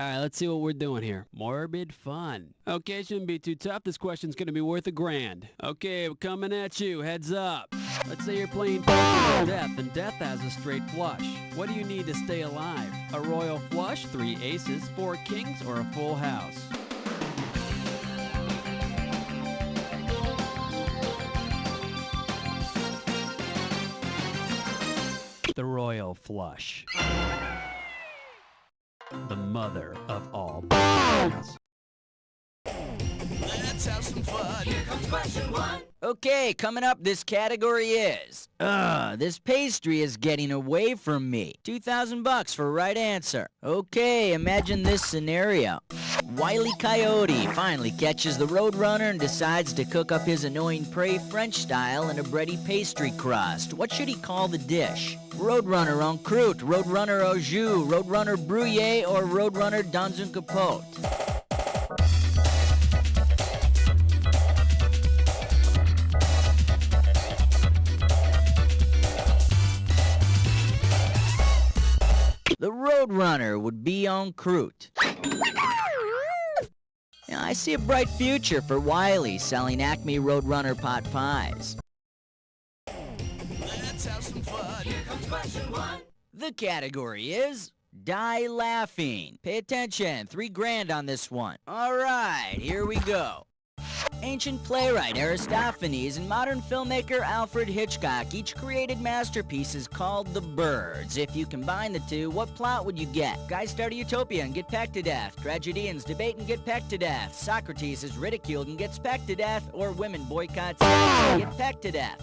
Alright, let's see what we're doing here. Morbid fun. Okay, shouldn't be too tough. This question's gonna be worth $1,000. Okay, we're coming at you. Heads up. Let's say you're playing poker with death, and death has a straight flush. What do you need to stay alive? A royal flush, 3 aces, 4 kings, or a full house? The royal flush. The mother of all blessings. Let's have some fun. Here comes question 1. Okay, coming up, this category is... this pastry is getting away from me. $2,000 for right answer. Okay, imagine this scenario. Wile E. Coyote finally catches the Roadrunner and decides to cook up his annoying prey French style in a bready pastry crust. What should he call the dish? Roadrunner en croûte, Roadrunner au jus, Roadrunner brouillé, or Roadrunner dans une capote? The Roadrunner would be en croûte. Now, I see a bright future for Wiley selling Acme Roadrunner pot pies. Let's have some fun. Here comes question 1. The category is Die Laughing. Pay attention, $3,000 on this one. All right, here we go. Ancient playwright Aristophanes and modern filmmaker Alfred Hitchcock each created masterpieces called The Birds. If you combine the two, what plot would you get? Guys start a utopia and get pecked to death. Tragedians debate and get pecked to death. Socrates is ridiculed and gets pecked to death. Or women boycott sex and get pecked to death.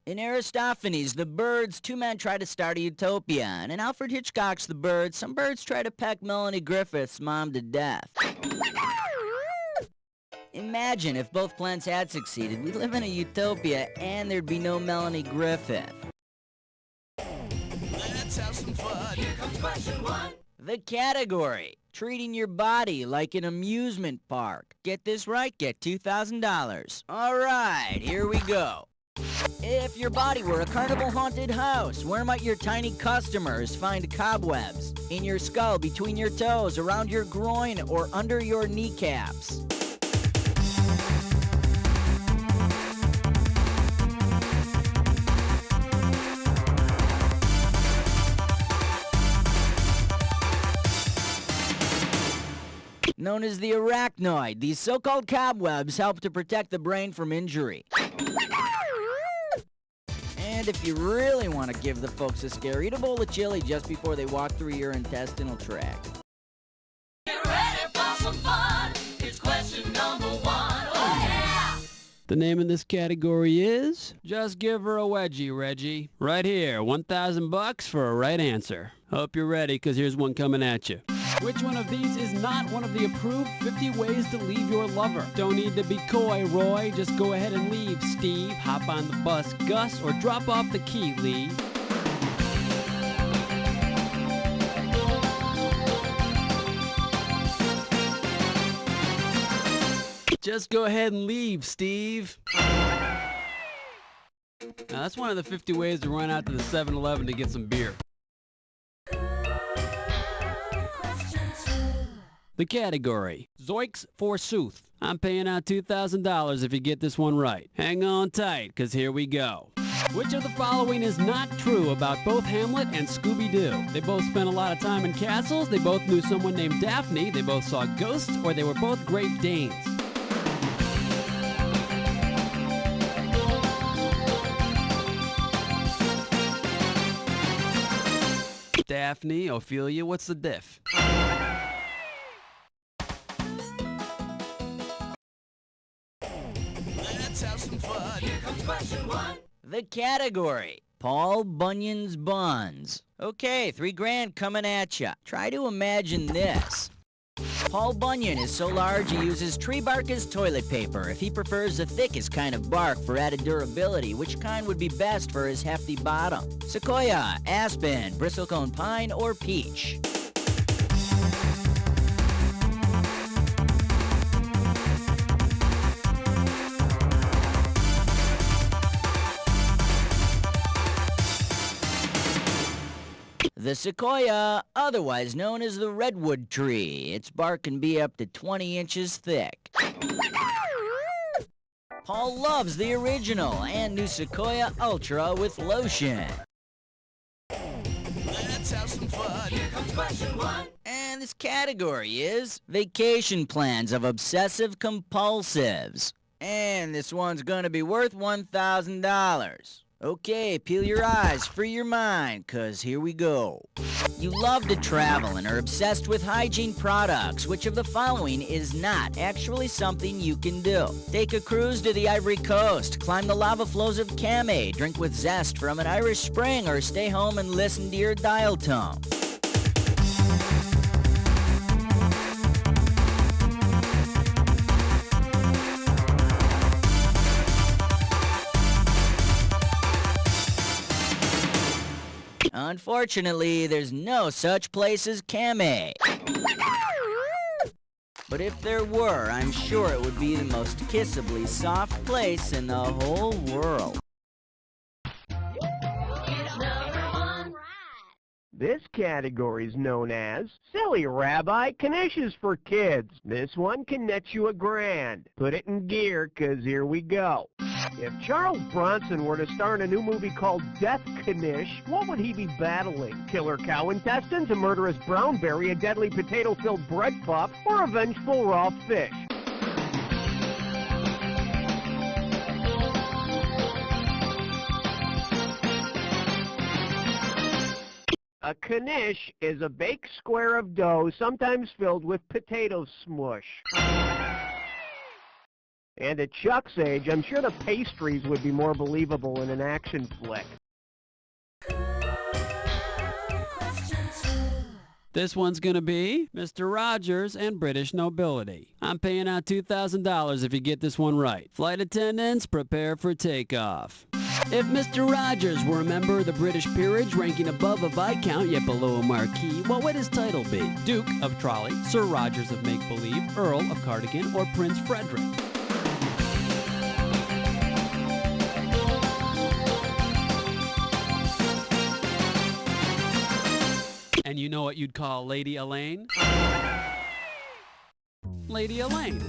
In Aristophanes' The Birds, 2 men try to start a utopia, and in Alfred Hitchcock's The Birds, some birds try to peck Melanie Griffith's mom to death. Imagine if both plans had succeeded. We'd live in a utopia, and there'd be no Melanie Griffith. Let's have some fun. Here comes question 1. The category: treating your body like an amusement park. Get this right, get $2,000. All right, here we go. If your body were a carnival haunted house, where might your tiny customers find cobwebs? In your skull, between your toes, around your groin, or under your kneecaps? Known as the arachnoid, these so-called cobwebs help to protect the brain from injury. And if you really want to give the folks a scare, eat a bowl of chili just before they walk through your intestinal tract. Get ready for some fun. It's question number 1. Oh yeah! The name of this category is Just Give Her a Wedgie, Reggie. Right here, $1,000 for a right answer. Hope you're ready, because here's one coming at you. Which one of these is not one of the approved 50 ways to leave your lover? Don't need to be coy, Roy. Just go ahead and leave, Steve. Hop on the bus, Gus, or drop off the key, Lee. Just go ahead and leave, Steve. Now, that's one of the 50 ways to run out to the 7-Eleven to get some beer. The category, Zoinks forsooth. I'm paying out $2,000 if you get this one right. Hang on tight, because here we go. Which of the following is not true about both Hamlet and Scooby-Doo? They both spent a lot of time in castles, they both knew someone named Daphne, they both saw ghosts, or they were both Great Danes. Daphne, Ophelia, what's the diff? Let's have some fun. Here comes question 1. The category, Paul Bunyan's buns. Okay, $3,000 coming at ya. Try to imagine this. Paul Bunyan is so large he uses tree bark as toilet paper. If he prefers the thickest kind of bark for added durability, which kind would be best for his hefty bottom? Sequoia, aspen, bristlecone pine, or peach? The sequoia, otherwise known as the redwood tree. Its bark can be up to 20 inches thick. Paul loves the original and new Sequoia Ultra with lotion. Let's have some fun. Here comes question one. And this category is vacation plans of obsessive compulsives. And this one's gonna be worth $1,000. Okay, peel your eyes, free your mind, 'cause here we go. You love to travel and are obsessed with hygiene products. Which of the following is not actually something you can do? Take a cruise to the Ivory Coast, climb the lava flows of Kameh, drink with zest from an Irish spring, or stay home and listen to your dial tone. Unfortunately, there's no such place as Kameh. But if there were, I'm sure it would be the most kissably soft place in the whole world. Here's number one. This category is known as Silly Rabbi Knishes for Kids. This one can net you $1,000. Put it in gear, 'cause here we go. If Charles Bronson were to star in a new movie called Death Knish, what would he be battling? Killer cow intestines, a murderous brownberry, a deadly potato-filled bread puff, or a vengeful raw fish? A knish is a baked square of dough, sometimes filled with potato smush. And at Chuck's age, I'm sure the pastries would be more believable in an action flick. This one's gonna be Mr. Rogers and British Nobility. I'm paying out $2,000 if you get this one right. Flight attendants, prepare for takeoff. If Mr. Rogers were a member of the British peerage, ranking above a Viscount yet below a Marquis, what would his title be? Duke of Trolley, Sir Rogers of Make-Believe, Earl of Cardigan, or Prince Frederick? And you know what you'd call Lady Elaine? Lady Elaine.